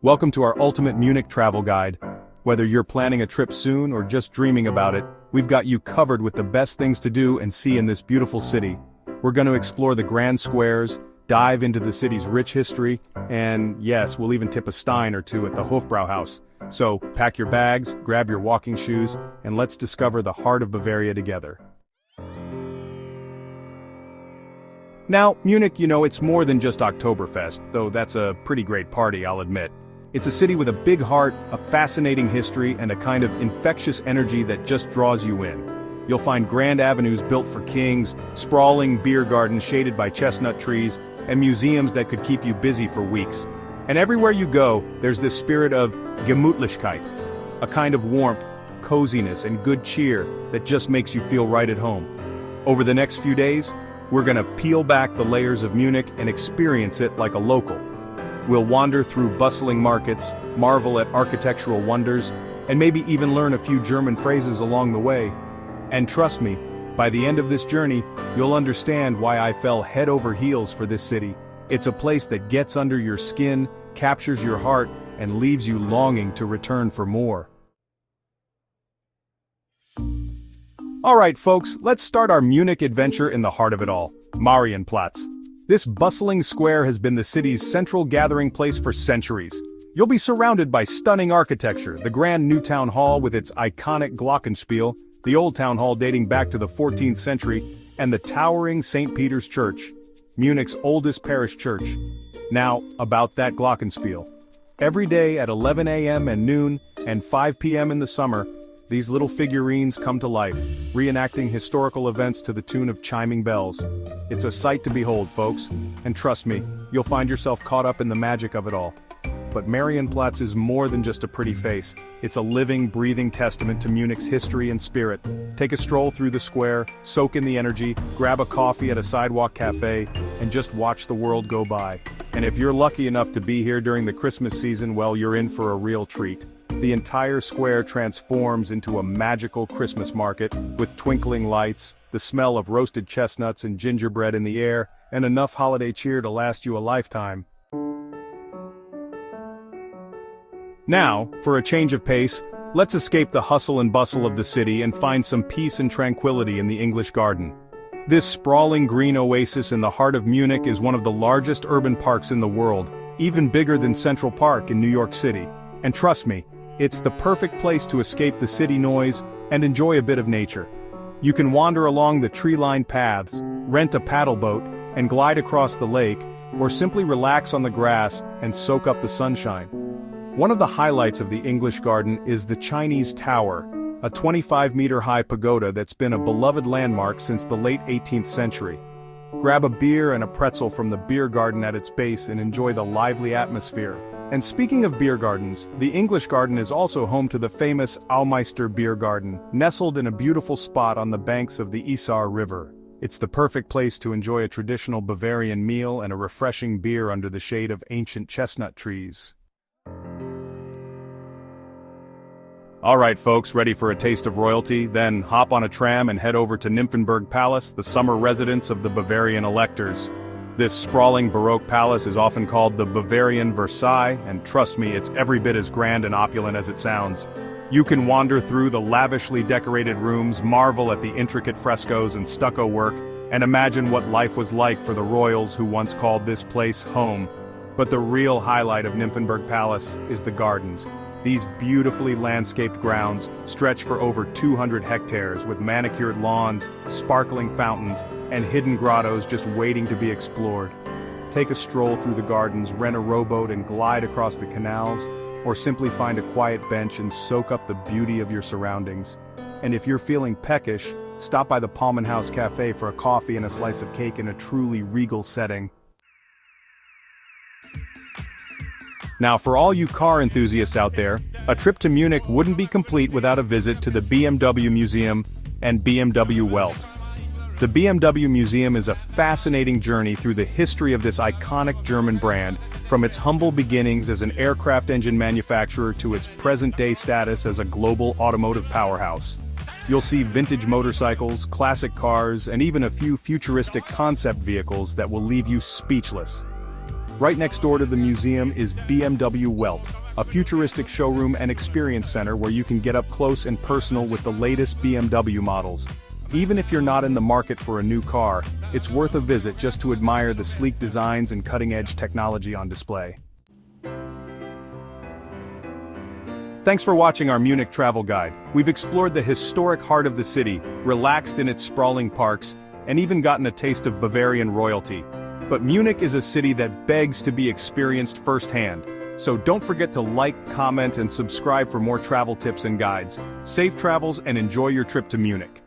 Welcome to our ultimate Munich travel guide. Whether you're planning a trip soon or just dreaming about it, we've got you covered with the best things to do and see in this beautiful city. We're going to explore the grand squares, dive into the city's rich history, and yes, we'll even tip a stein or two at the Hofbrauhaus. So, pack your bags, grab your walking shoes, and let's discover the heart of Bavaria together. Now, Munich, it's more than just Oktoberfest, though that's a pretty great party, I'll admit. It's a city with a big heart, a fascinating history, and a kind of infectious energy that just draws you in. You'll find grand avenues built for kings, sprawling beer gardens shaded by chestnut trees, and museums that could keep you busy for weeks. And everywhere you go, there's this spirit of Gemütlichkeit, a kind of warmth, coziness, and good cheer that just makes you feel right at home. Over the next few days, we're gonna peel back the layers of Munich and experience it like a local. We'll wander through bustling markets, marvel at architectural wonders, and maybe even learn a few German phrases along the way. And trust me, by the end of this journey, you'll understand why I fell head over heels for this city. It's a place that gets under your skin, captures your heart, and leaves you longing to return for more. Alright folks, let's start our Munich adventure in the heart of it all, Marienplatz. This bustling square has been the city's central gathering place for centuries. You'll be surrounded by stunning architecture, the grand new town hall with its iconic glockenspiel, the old town hall dating back to the 14th century, and the towering St. Peter's Church, Munich's oldest parish church. Now, about that glockenspiel. Every day at 11 a.m. and noon, and 5 p.m. in the summer, these little figurines come to life, reenacting historical events to the tune of chiming bells. It's a sight to behold, folks, and trust me, you'll find yourself caught up in the magic of it all. But Marienplatz is more than just a pretty face. It's a living, breathing testament to Munich's history and spirit. Take a stroll through the square, soak in the energy, grab a coffee at a sidewalk cafe, and just watch the world go by. And if you're lucky enough to be here during the Christmas season, well, you're in for a real treat. The entire square transforms into a magical Christmas market, with twinkling lights, the smell of roasted chestnuts and gingerbread in the air, and enough holiday cheer to last you a lifetime. Now, for a change of pace, let's escape the hustle and bustle of the city and find some peace and tranquility in the English Garden. This sprawling green oasis in the heart of Munich is one of the largest urban parks in the world, even bigger than Central Park in New York City. And trust me, it's the perfect place to escape the city noise and enjoy a bit of nature. You can wander along the tree-lined paths, rent a paddle boat, and glide across the lake, or simply relax on the grass and soak up the sunshine. One of the highlights of the English Garden is the Chinese Tower, a 25-meter-high pagoda that's been a beloved landmark since the late 18th century. Grab a beer and a pretzel from the beer garden at its base and enjoy the lively atmosphere. And speaking of beer gardens, the English Garden is also home to the famous Aumeister Beer Garden, nestled in a beautiful spot on the banks of the Isar River. It's the perfect place to enjoy a traditional Bavarian meal and a refreshing beer under the shade of ancient chestnut trees. Alright folks, ready for a taste of royalty? Then hop on a tram and head over to Nymphenburg Palace, the summer residence of the Bavarian electors. This sprawling Baroque palace is often called the Bavarian Versailles, and trust me, it's every bit as grand and opulent as it sounds. You can wander through the lavishly decorated rooms, marvel at the intricate frescoes and stucco work, and imagine what life was like for the royals who once called this place home. But the real highlight of Nymphenburg Palace is the gardens. These beautifully landscaped grounds stretch for over 200 hectares with manicured lawns, sparkling fountains, and hidden grottos just waiting to be explored. Take a stroll through the gardens, rent a rowboat and glide across the canals, or simply find a quiet bench and soak up the beauty of your surroundings. And if you're feeling peckish, stop by the Palmenhaus Cafe for a coffee and a slice of cake in a truly regal setting. Now for all you car enthusiasts out there, a trip to Munich wouldn't be complete without a visit to the BMW Museum and BMW Welt. The BMW Museum is a fascinating journey through the history of this iconic German brand, from its humble beginnings as an aircraft engine manufacturer to its present-day status as a global automotive powerhouse. You'll see vintage motorcycles, classic cars, and even a few futuristic concept vehicles that will leave you speechless. Right next door to the museum is BMW Welt, a futuristic showroom and experience center where you can get up close and personal with the latest BMW models. Even if you're not in the market for a new car, it's worth a visit just to admire the sleek designs and cutting-edge technology on display. Thanks for watching our Munich travel guide. We've explored the historic heart of the city, relaxed in its sprawling parks, and even gotten a taste of Bavarian royalty. But Munich is a city that begs to be experienced firsthand. So don't forget to like, comment, and subscribe for more travel tips and guides. Safe travels and enjoy your trip to Munich.